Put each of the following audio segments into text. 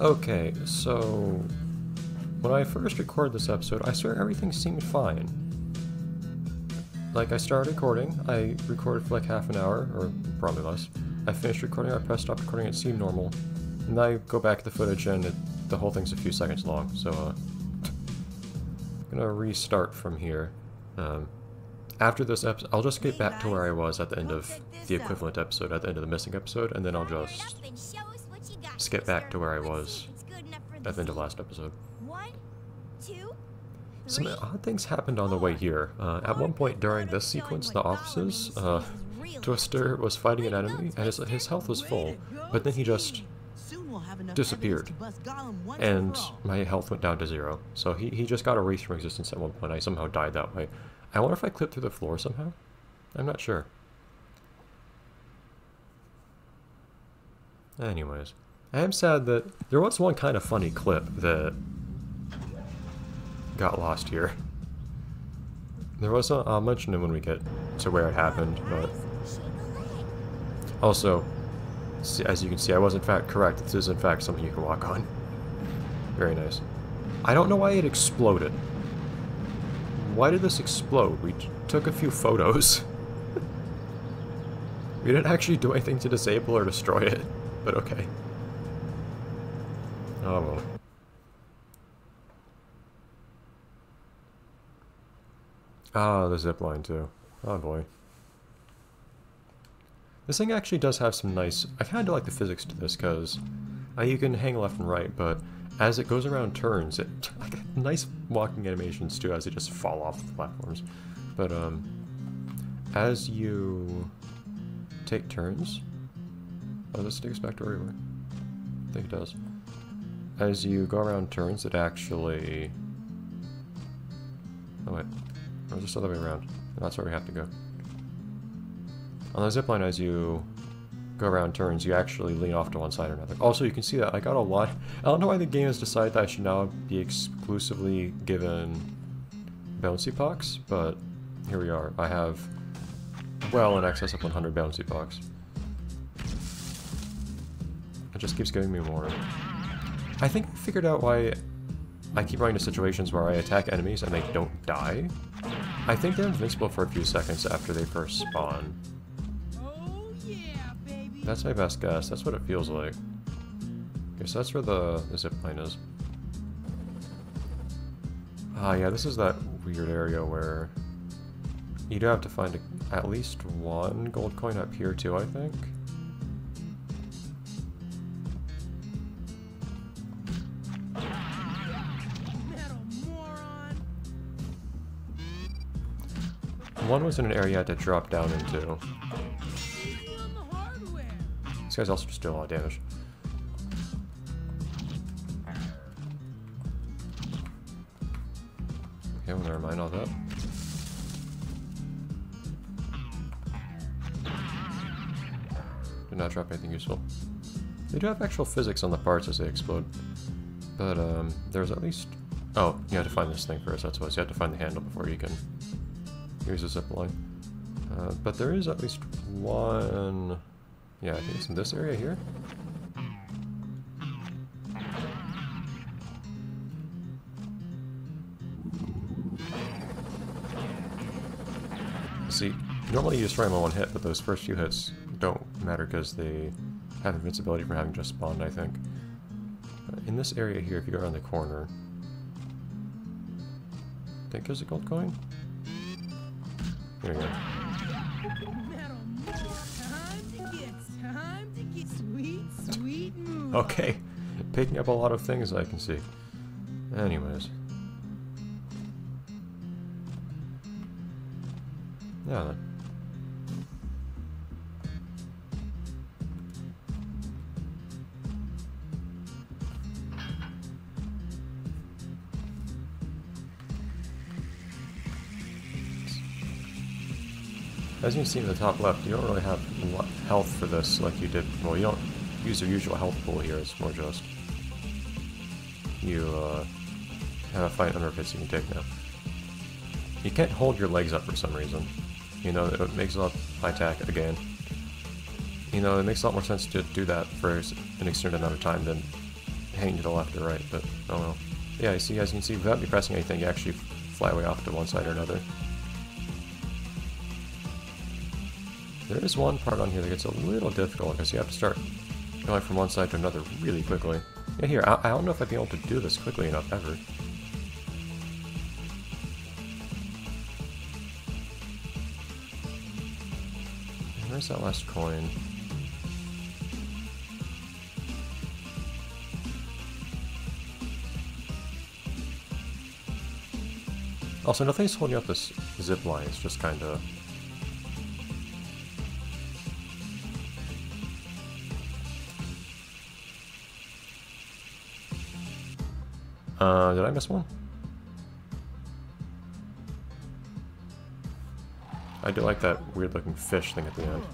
Okay, so when I first recorded this episode, I swear everything seemed fine. Like, I started recording, I recorded for like half an hour, or probably less. I finished recording, I pressed stop recording, it seemed normal. And then I go back to the footage and the whole thing's a few seconds long, so I'm gonna restart from here. After this episode, I'll just get back to where I was at the end of the equivalent episode, at the end of the missing episode, and then I'll just skip back to where I was at the end of last episode. Some odd things happened on the way here. At one point during this sequence, the offices, Twister was fighting an enemy, and his health was full, but then he just disappeared, and my health went down to 0. So he just got erased from existence at one point. I somehow died that way. I wonder if I clipped through the floor somehow? I'm not sure. Anyways, I am sad that there was one kind of funny clip that got lost here. There was I'll mention it when we get to where it happened, but also, as you can see, I was in fact correct. This is in fact something you can walk on. Very nice. I don't know why it exploded. Why did this explode? We took a few photos. We didn't actually do anything to disable or destroy it, but okay. Oh well. Ah, the zipline too. Oh boy. This thing actually does have some nice... I kind of like the physics to this, because you can hang left and right, but as it goes around turns, it like nice walking animations too, as they just fall off the platforms. But as you take turns... Oh, this takes us back to where we were. I think it does. As you go around turns, it actually... Oh wait. Or is this the other way around? That's where we have to go. On the zipline, as you go around turns, you actually lean off to one side or another. Also, you can see that I got a lot... I don't know why the game has decided that I should now be exclusively given bouncy pucks, but here we are. I have well in excess of 100 bouncy pucks. It just keeps giving me more. I think I figured out why I keep running into situations where I attack enemies and they don't die. I think they're invincible for a few seconds after they first spawn. That's my best guess. That's what it feels like. Okay, so that's where the zipline is. Ah, yeah, this is that weird area where you do have to find at least one gold coin up here too, I think. One was in an area I had to drop down into. These guys also just do a lot of damage. Okay, well, never mind all that. Did not drop anything useful. They do have actual physics on the parts as they explode. But, there's at least... Oh, you have to find this thing first, that's what. You have to find the handle before you can use a zipline. But there is at least one... Yeah, I think it's in this area here. See, normally you destroy them in one hit, but those first few hits don't matter because they have invincibility from having just spawned, I think. In this area here, if you go around the corner... I think there's a gold coin? Here we go. Okay, picking up a lot of things I can see. Anyways. Yeah then. As you can see in the top left, you don't really have health for this like you did. Well, you don't use your usual health pool here, it's more just you have a finite number of hits you can take now. You can't hold your legs up for some reason. You know, it makes a lot of attack again. You know, it makes a lot more sense to do that for an extended amount of time than hanging to the left or right, but oh well. Yeah, you see, as you can see, without me pressing anything, you actually fly away off to one side or another. There is one part on here that gets a little difficult because you have to start going from one side to another really quickly. Yeah, here, I don't know if I'd be able to do this quickly enough ever. Where's that last coin? Also, nothing's holding up this zip line, it's just kinda... did I miss one? I do like that weird looking fish thing at the end.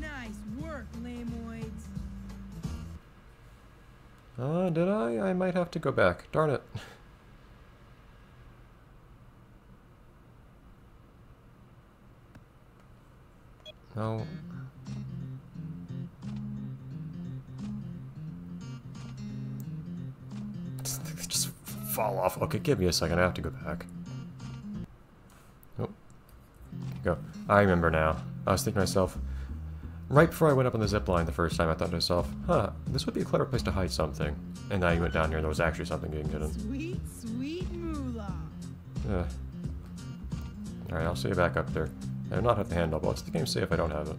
Nice work, lamoids. Did I? I might have to go back. Darn it. No. Just fall off. Okay, give me a second. I have to go back. Oh. Go. I remember now. I was thinking to myself, right before I went up on the zip line the first time, I thought to myself, huh, this would be a clever place to hide something. And now you went down here and there was actually something getting hidden. Sweet, sweet moolah. Alright, I'll see you back up there. I do not have the handle, but what's the game say if I don't have it?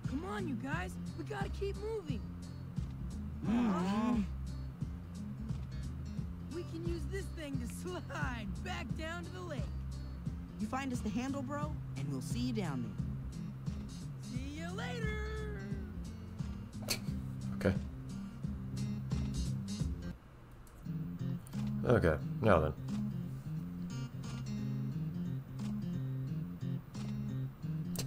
Come on, you guys. We gotta keep moving. We can use this thing to slide back down to the lake. You find us the handle, bro, and we'll see you down there. See you later. Okay. Okay, now then.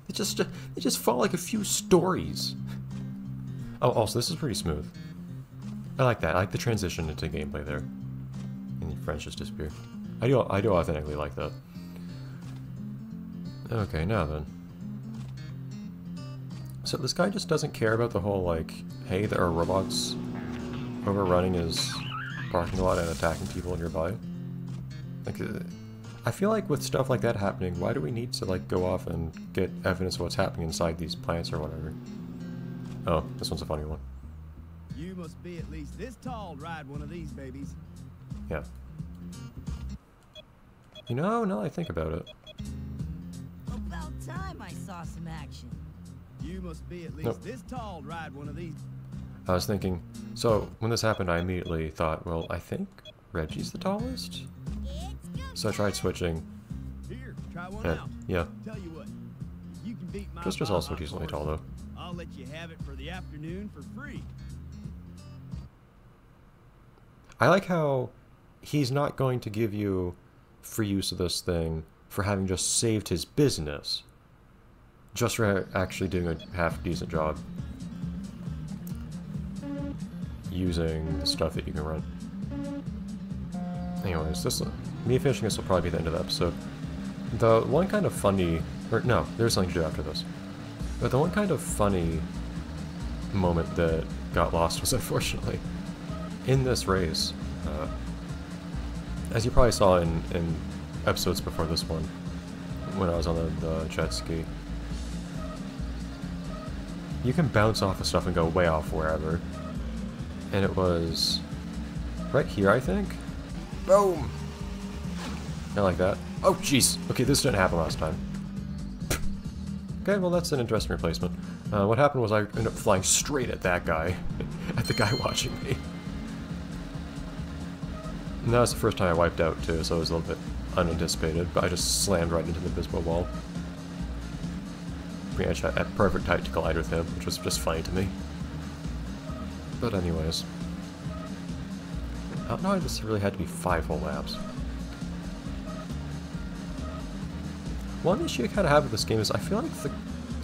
They just fall like a few stories. Oh, also, this is pretty smooth. I like that. I like the transition into gameplay there. And the friends just disappear. I do authentically like that. Okay, now then. So this guy just doesn't care about the whole, like, hey, there are robots overrunning his parking lot and attacking people nearby. Like, I feel like with stuff like that happening, why do we need to, like, go off and get evidence of what's happening inside these plants or whatever? Oh, this one's a funny one. You must be at least this tall to ride one of these babies. Yeah. You know, now I think about it. About time I saw some action. You must be at least this tall to ride one of these. I was thinking, so when this happened, I immediately thought, well, I think Reggie's the tallest? So I tried switching. Here, try one out. Yeah. Tell you what, if you can beat my Krista's also decently tall, though. I'll let you have it for the afternoon for free. I like how he's not going to give you free use of this thing for having just saved his business. Just for actually doing a half-decent job using the stuff that you can run. Anyways, me finishing this will probably be the end of the episode. The one kind of funny... Or, no, there's something to do after this. But the one kind of funny moment that got lost was, unfortunately, in this race. As you probably saw in episodes before this one, when I was on the jet ski, you can bounce off of stuff and go way off wherever. And it was right here, I think. Boom! Not like that. Oh, jeez. Okay, this didn't happen last time. Okay, well, that's an interesting replacement. What happened was I ended up flying straight at that guy. At the guy watching me. And that was the first time I wiped out, too, so it was a little bit unanticipated, but I just slammed right into the invisible wall. Pretty much at perfect height to collide with him, which was just funny to me. But anyways. I don't know why this really had to be 5 whole laps. One issue I kind of have with this game is I feel like the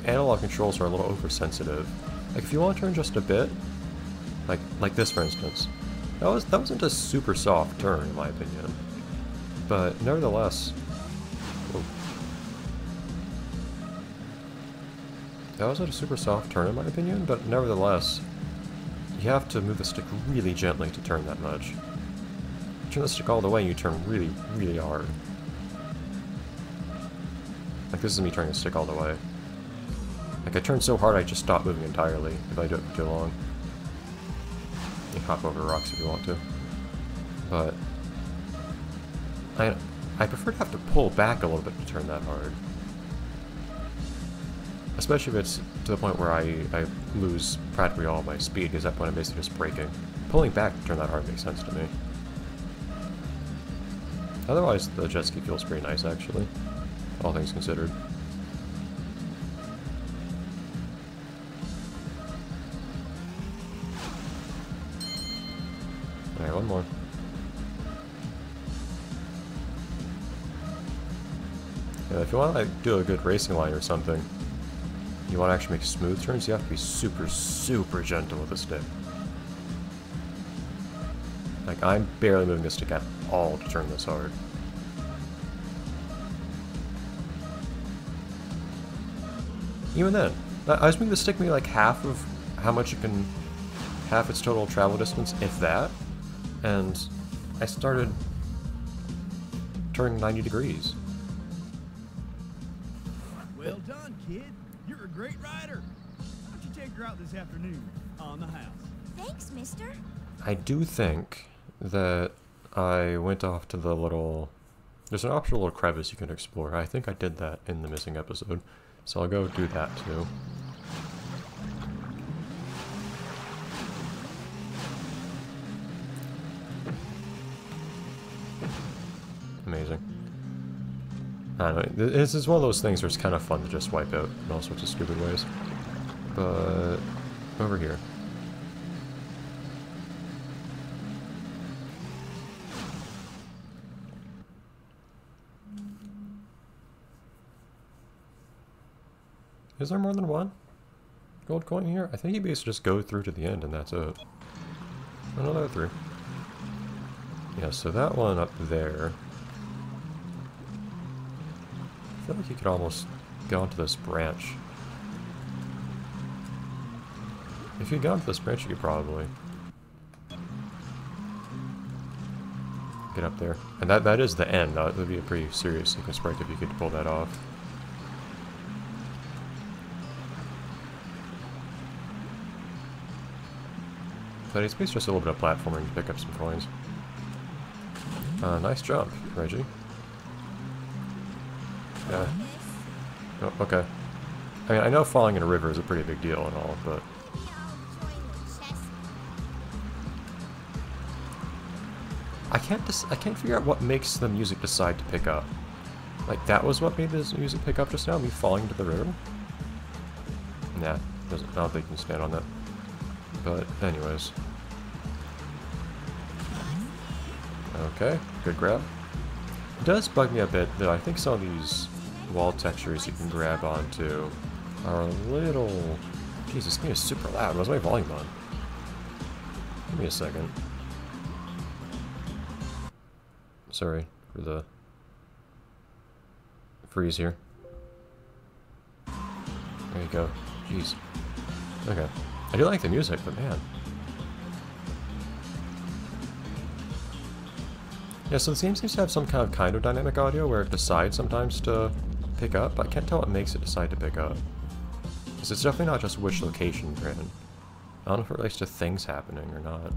analog controls are a little oversensitive. Like if you want to turn just a bit, like this for instance, that wasn't a super soft turn in my opinion. But nevertheless, that was a super soft turn in my opinion, but nevertheless, you have to move the stick really gently to turn that much. You turn the stick all the way and you turn really, really hard. Like this is me turning the stick all the way. Like I turn so hard I just stop moving entirely if I do it for too long. You can hop over rocks if you want to. But I prefer to have to pull back a little bit to turn that hard. Especially if it's to the point where I lose practically all my speed, because at that point I'm basically just braking. Pulling back to turn that hard makes sense to me. Otherwise, the jet ski feels pretty nice, actually. All things considered. Alright, one more. Yeah, if you want to like, do a good racing line or something, you want to actually make smooth turns, you have to be super, super gentle with the stick. Like, I'm barely moving the stick at all to turn this hard. Even then, I was moving the stick maybe like half of how much it can, half its total travel distance, if that, and I started turning 90 degrees. Well done, kid. You're a great rider. Why don't you take her out this afternoon on the house? Thanks, mister. I do think that I went off to the little... There's an optional little crevice you can explore. I think I did that in the missing episode. So I'll go do that too. Amazing. I don't know, this is one of those things where it's kind of fun to just wipe out in all sorts of stupid ways. But over here. Is there more than one gold coin here? I think you basically just go through to the end and that's it. Another three. Yeah, so that one up there. I feel like you could almost go onto this branch. If you got onto this branch, you could probably get up there. And that is the end. That would be a pretty serious sequence break if you could pull that off. But it's basically just a little bit of platforming to pick up some coins. Nice jump, Reggie. Yeah. Oh, okay. I mean, I know falling in a river is a pretty big deal and all, but... I can't figure out what makes the music decide to pick up. Like, that was what made this music pick up just now? Me falling into the river? Nah, doesn't. I don't think you can stand on that. But, anyways. Okay, good grab. It does bug me a bit that I think some of these wall textures you can grab onto are a little... Jesus, this game is super loud. What's my volume on? Give me a second. Sorry for the freeze here. There you go. Jeez. Okay. I do like the music, but man. Yeah, so this game seems to have some kind of dynamic audio where it decides sometimes to pick up, but I can't tell what makes it decide to pick up. Because it's definitely not just which location you're in. I don't know if it relates to things happening or not.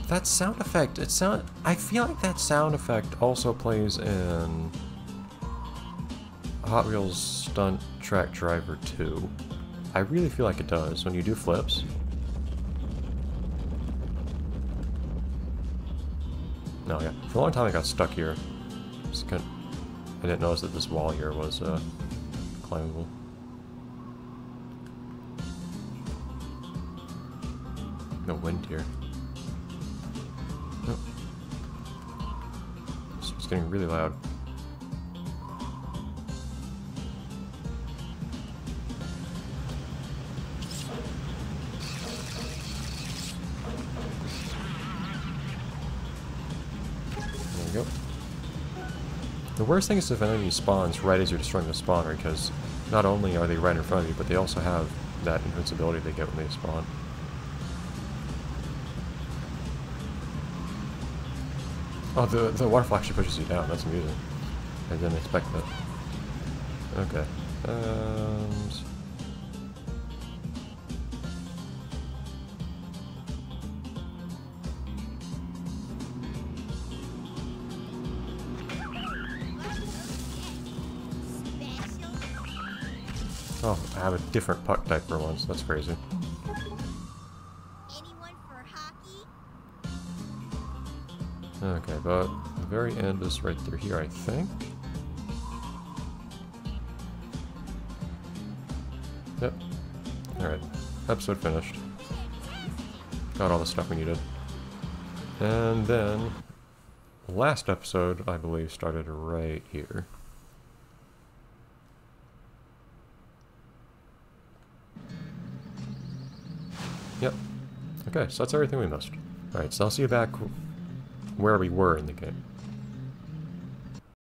That sound effect, I feel like that sound effect also plays in Hot Wheels Stunt Track Driver 2. I really feel like it does when you do flips. No, yeah. For a long time I got stuck here. I didn't notice that this wall here was climbable. No wind here. Oh. It's getting really loud. There we go. The worst thing is if an enemy spawns right as you're destroying the spawner, because not only are they right in front of you, but they also have that invincibility they get when they spawn. Oh, the waterfall actually pushes you down. That's amusing. I didn't expect that. Okay. And... oh, I have a different puck type for once. That's crazy. Anyone for hockey? Okay, but the very end is right through here, I think. Yep. Alright. Episode finished. Got all the stuff we needed. And then, last episode, I believe, started right here. Yep. Okay, so that's everything we missed. Alright, so I'll see you back where we were in the game.